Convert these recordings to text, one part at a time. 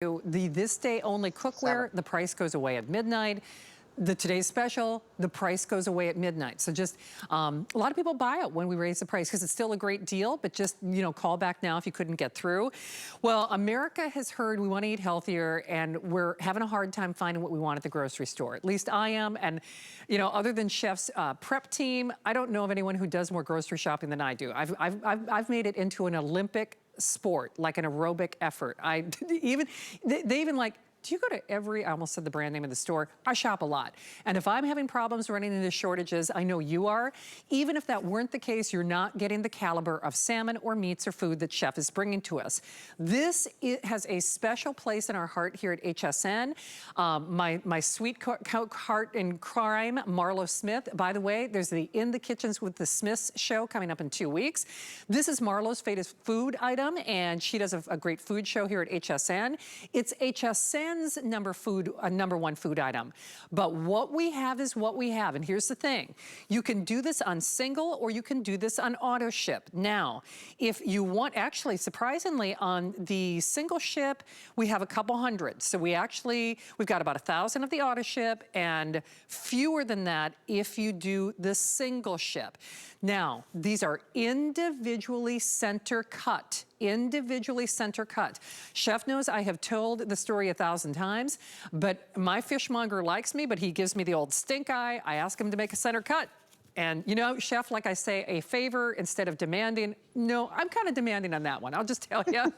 The this day only cookware, the price goes away at midnight. The today's special, the price goes away at midnight. So just, a lot of people buy it when we raise the price because it's still a great deal, but just, you know, call back now if you couldn't get through. Well, America has heard we want to eat healthier and we're having a hard time finding what we want at the grocery store. At least I am. And, you know, other than Chef's prep team, I don't know of anyone who does more grocery shopping than I do. I've made it into an Olympic sport, like an aerobic effort. They even like, do you go to every, I almost said the brand name of the store, I shop a lot. And if I'm having problems running into shortages, I know you are. Even if that weren't the case, you're not getting the caliber of salmon or meats or food that Chef is bringing to us. This has a special place in our heart here at HSN. My sweet heart in crime, Marlo Smith. By the way, there's the In the Kitchens with the Smiths show coming up in 2 weeks. This is Marlo's favorite food item, and she does a great food show here at HSN. It's HSN's number one food item. But what we have is what we have. And here's the thing. You can do this on single or you can do this on auto ship. Now, if you want, actually, surprisingly, on the single ship, we have a couple hundred. So we've got about 1,000 of the auto ship and fewer than that if you do the single ship. Now, these are individually center cut. Individually center cut. Chef knows I have told the story 1,000 times, but my fishmonger likes me, but he gives me the old stink eye. I ask him to make a center cut. And you know, Chef, like I say, a favor instead of demanding. No, I'm kind of demanding on that one. I'll just tell you,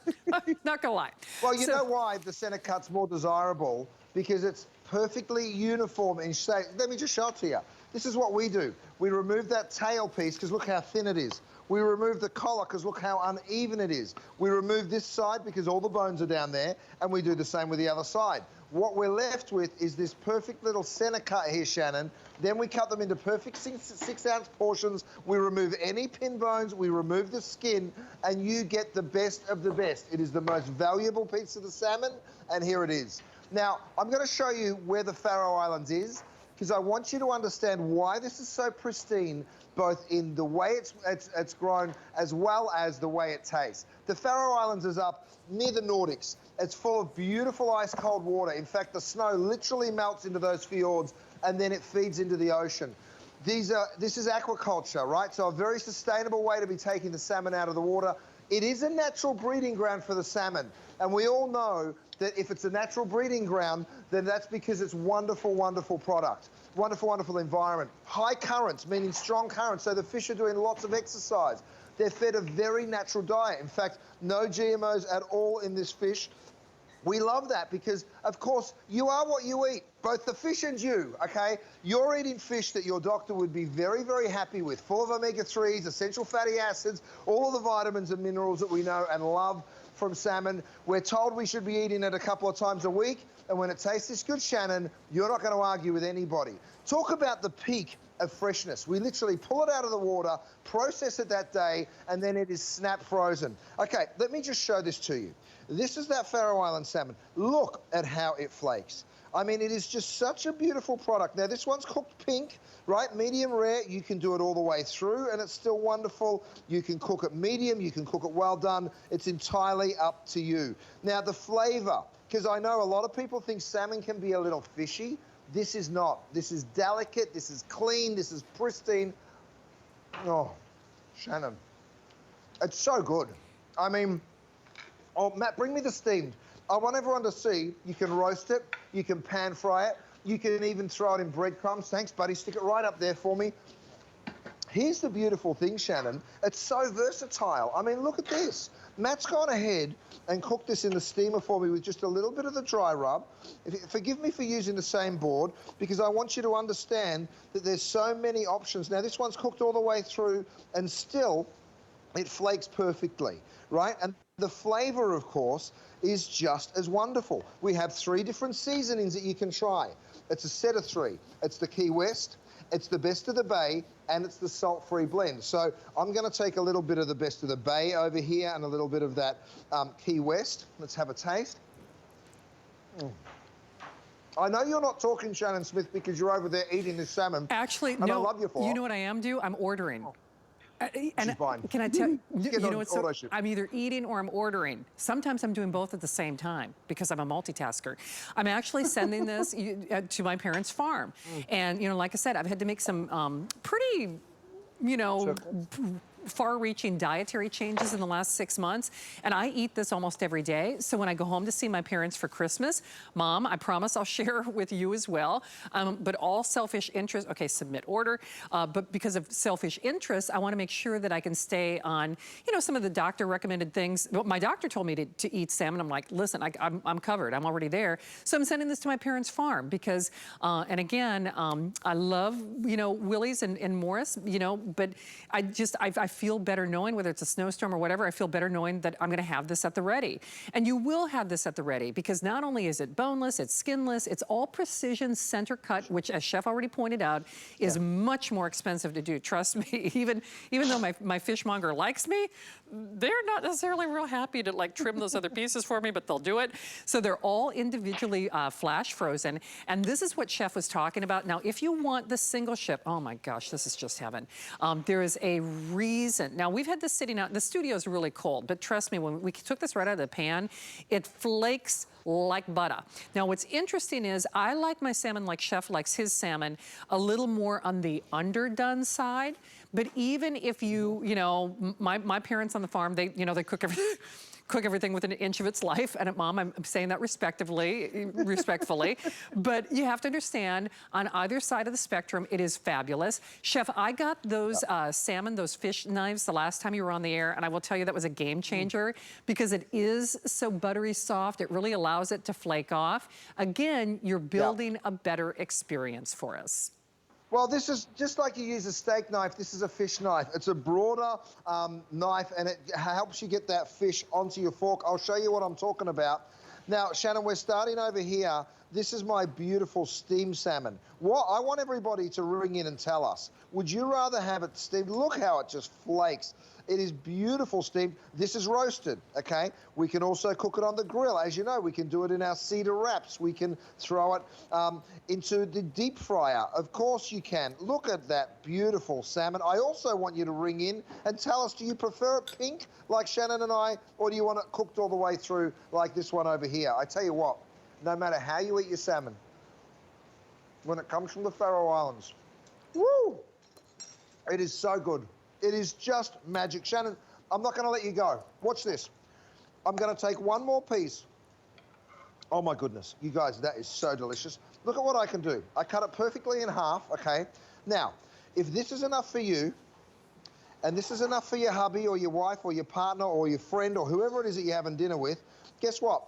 not gonna lie. Well, you know why the center cut's more desirable? Because it's perfectly uniform in shape. Let me just show it to you. This is what we do. We remove that tail piece because look how thin it is. We remove the collar because look how uneven it is. We remove this side because all the bones are down there, and we do the same with the other side. What we're left with is this perfect little center cut here, Shannon. Then we cut them into perfect 6-ounce portions. We remove any pin bones, we remove the skin, and you get the best of the best. It is the most valuable piece of the salmon, and here it is. Now, I'm going to show you where the Faroe Islands is, because I want you to understand why this is so pristine, both in the way it's grown as well as the way it tastes. The Faroe Islands is up near the Nordics. It's full of beautiful ice-cold water. In fact, the snow literally melts into those fjords and then it feeds into the ocean. This is aquaculture, right? So a very sustainable way to be taking the salmon out of the water. It is a natural breeding ground for the salmon. And we all know that if it's a natural breeding ground, then that's because it's wonderful, wonderful product. Wonderful, wonderful environment. High currents, meaning strong currents, so the fish are doing lots of exercise. They're fed a very natural diet. In fact, no GMOs at all in this fish. We love that because, of course, you are what you eat, both the fish and you, okay? You're eating fish that your doctor would be very, very happy with, full of omega-3s, essential fatty acids, all of the vitamins and minerals that we know and love from salmon. We're told we should be eating it a couple of times a week, and when it tastes this good, Shannon, you're not going to argue with anybody. Talk about the peak of freshness. We literally pull it out of the water, process it that day, and then it is snap frozen. Okay, let me just show this to you. This is that Faroe Island salmon. Look at how it flakes. I mean, it is just such a beautiful product. Now, this one's cooked pink, right? Medium rare. You can do it all the way through, and it's still wonderful. You can cook it medium. You can cook it well done. It's entirely up to you. Now, the flavor, because I know a lot of people think salmon can be a little fishy. This is not. This is delicate. This is clean. This is pristine. Oh, Shannon. It's so good. I mean, oh, Matt, bring me the steamed. I want everyone to see you can roast it, you can pan fry it, you can even throw it in breadcrumbs. Thanks, buddy. Stick it right up there for me. Here's the beautiful thing, Shannon. It's so versatile. I mean, look at this. Matt's gone ahead and cooked this in the steamer for me with just a little bit of the dry rub. Forgive me for using the same board because I want you to understand that there's so many options. Now, this one's cooked all the way through and still it flakes perfectly, right? And the flavor, of course, is just as wonderful. We have 3 different seasonings that you can try. It's a set of 3. It's the Key West, it's the Best of the Bay, and it's the salt-free blend. So I'm going to take a little bit of the Best of the Bay over here and a little bit of that Key West. Let's have a taste. I know you're not talking, Shannon Smith, because you're over there eating this salmon. Actually, and no. I love you for it. You know what I am, I'm ordering. And buying. can I tell you, Get you on know, it's auto ship. I'm either eating or I'm ordering. Sometimes I'm doing both at the same time because I'm a multitasker. I'm actually sending this to my parents' farm. And, you know, like I said, I've had to make some pretty, you know, far-reaching dietary changes in the last 6 months, and I eat this almost every day. So when I go home to see my parents for Christmas, Mom, I promise I'll share with you as well, but all selfish interest, okay, submit order, but because of selfish interest, I wanna make sure that I can stay on, you know, some of the doctor recommended things. Well, my doctor told me to eat salmon. I'm like, listen, I'm covered, I'm already there. So I'm sending this to my parents' farm because, and again, I love, you know, Willie's and Morris, you know, but I feel better knowing, whether it's a snowstorm or whatever, I feel better knowing that I'm gonna have this at the ready. And you will have this at the ready because not only is it boneless, it's skinless, it's all precision center cut, which as Chef already pointed out, is much more expensive to do. Trust me, even though my fishmonger likes me, they're not necessarily real happy to like trim those other pieces for me, but they'll do it. So they're all individually flash frozen. And this is what Chef was talking about. Now, if you want the single ship, oh my gosh, this is just heaven. There is a reason. Now, we've had this sitting out, the studio is really cold, but trust me, when we took this right out of the pan, it flakes like butter. Now, what's interesting is I like my salmon like Chef likes his salmon a little more on the underdone side. But even if you know, my parents on the farm, they cook everything within an inch of its life. And Mom, I'm saying that respectfully, but you have to understand on either side of the spectrum, it is fabulous. Chef, I got those salmon, those fish knives the last time you were on the air, and I will tell you that was a game changer because it is so buttery soft. It really allows it to flake off. Again, you're building a better experience for us. Well, this is just like you use a steak knife. This is a fish knife. It's a broader knife, and it helps you get that fish onto your fork. I'll show you what I'm talking about. Now, Shannon, we're starting over here. This is my beautiful steamed salmon. What I want everybody to ring in and tell us, would you rather have it steamed? Look how it just flakes. It is beautiful steamed. This is roasted, okay? We can also cook it on the grill. As you know, we can do it in our cedar wraps. We can throw it into the deep fryer. Of course you can. Look at that beautiful salmon. I also want you to ring in and tell us, do you prefer it pink like Shannon and I, or do you want it cooked all the way through like this one over here? I tell you what, no matter how you eat your salmon, when it comes from the Faroe Islands, woo, it is so good. It is just magic. Shannon, I'm not going to let you go. Watch this. I'm going to take one more piece. Oh, my goodness. You guys, that is so delicious. Look at what I can do. I cut it perfectly in half, okay? Now, if this is enough for you, and this is enough for your hubby or your wife or your partner or your friend or whoever it is that you're having dinner with, guess what?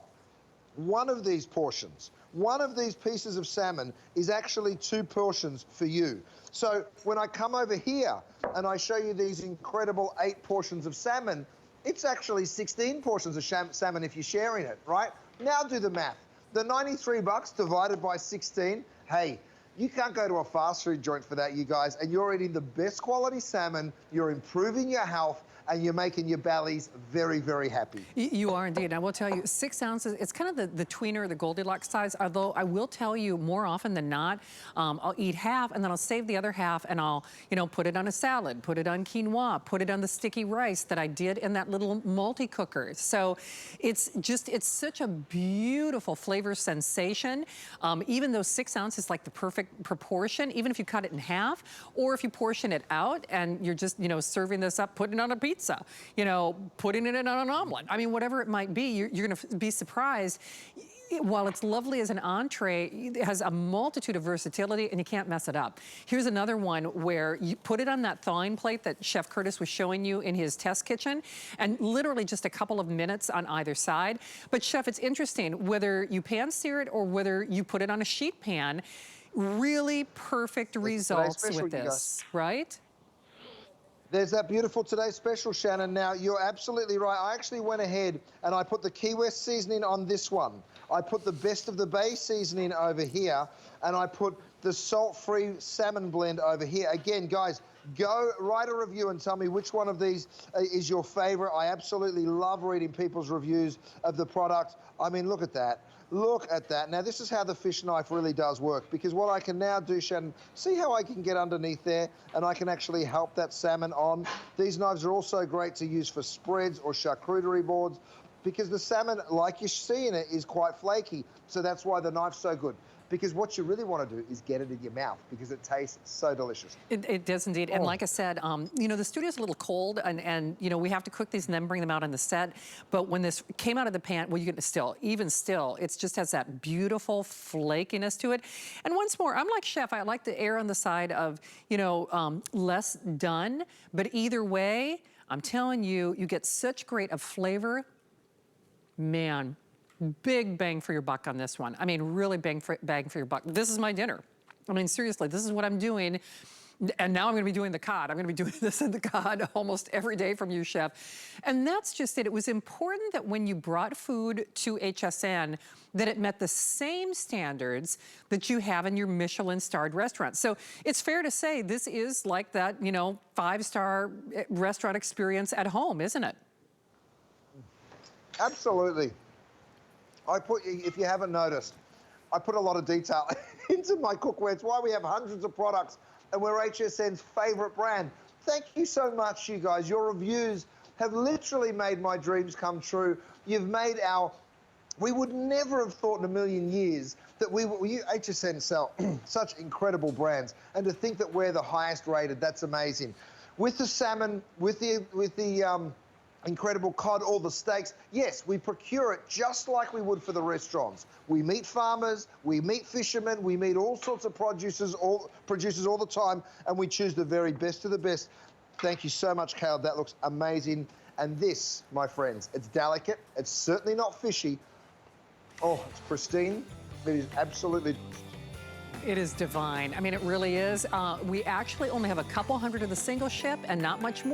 One of these portions, one of these pieces of salmon is actually 2 portions for you. So when I come over here and I show you these incredible 8 portions of salmon, it's actually 16 portions of salmon if you're sharing it, right? Now do the math. The 93 bucks divided by 16, hey, you can't go to a fast food joint for that, you guys, and you're eating the best quality salmon, you're improving your health, and you're making your bellies very, very happy. You are indeed. I will tell you, 6 ounces, it's kind of the tweener, the Goldilocks size, although I will tell you more often than not, I'll eat half and then I'll save the other half and I'll, you know, put it on a salad, put it on quinoa, put it on the sticky rice that I did in that little multi-cooker. So it's such a beautiful flavor sensation. Even though 6 ounces is like the perfect proportion, even if you cut it in half, or if you portion it out and you're just, you know, serving this up, putting it on a pizza, you know, putting it in on an omelet. I mean, whatever it might be, you're gonna be surprised. While it's lovely as an entree, it has a multitude of versatility and you can't mess it up. Here's another one where you put it on that thawing plate that Chef Curtis was showing you in his test kitchen, and literally just a couple of minutes on either side. But Chef, it's interesting, whether you pan sear it or whether you put it on a sheet pan, really perfect results with this, right? There's that beautiful Today Special, Shannon. Now, you're absolutely right. I actually went ahead and I put the Key West seasoning on this one. I put the Best of the Bay seasoning over here, and I put the salt-free salmon blend over here. Again, guys, Go write a review and tell me which one of these is your favorite. I absolutely love reading people's reviews of the product. I mean, look at that. Look at that. Now, this is how the fish knife really does work, because what I can now do, Shannon, see how I can get underneath there and I can actually help that salmon on. These knives are also great to use for spreads or charcuterie boards, because the salmon, like you see in it, is quite flaky. So that's why the knife's so good. Because what you really want to do is get it in your mouth, because it tastes so delicious. It does indeed. And like I said, you know, the studio's a little cold, and you know, we have to cook these and then bring them out on the set. But when this came out of the pan, well, you can still, even still, it just has that beautiful flakiness to it. And once more, I'm like Chef, I like to err on the side of, you know, less done. But either way, I'm telling you, you get such great of flavor. Man, big bang for your buck on this one. I mean, really bang for your buck. This is my dinner. I mean, seriously, this is what I'm doing. And now I'm gonna be doing the cod. I'm gonna be doing this in the cod almost every day from you, Chef. And that's just it. It was important that when you brought food to HSN, that it met the same standards that you have in your Michelin-starred restaurant. So it's fair to say this is like that, you know, 5-star restaurant experience at home, isn't it? Absolutely. I put, if you haven't noticed, I put a lot of detail into my cookware. It's why we have hundreds of products, and we're HSN's favorite brand. Thank you so much, you guys. Your reviews have literally made my dreams come true. You've made our, we would never have thought in a million years that HSN sell such incredible brands, and to think that we're the highest rated, that's amazing. With the salmon, with the incredible cod, all the steaks. Yes, we procure it just like we would for the restaurants. We meet farmers, we meet fishermen, we meet all sorts of producers all the time, and we choose the very best of the best. Thank you so much, Caleb. That looks amazing. And this, my friends, it's delicate. It's certainly not fishy. Oh, it's pristine. It is absolutely... It is divine. I mean, it really is. We actually only have a couple hundred of the single ship and not much more.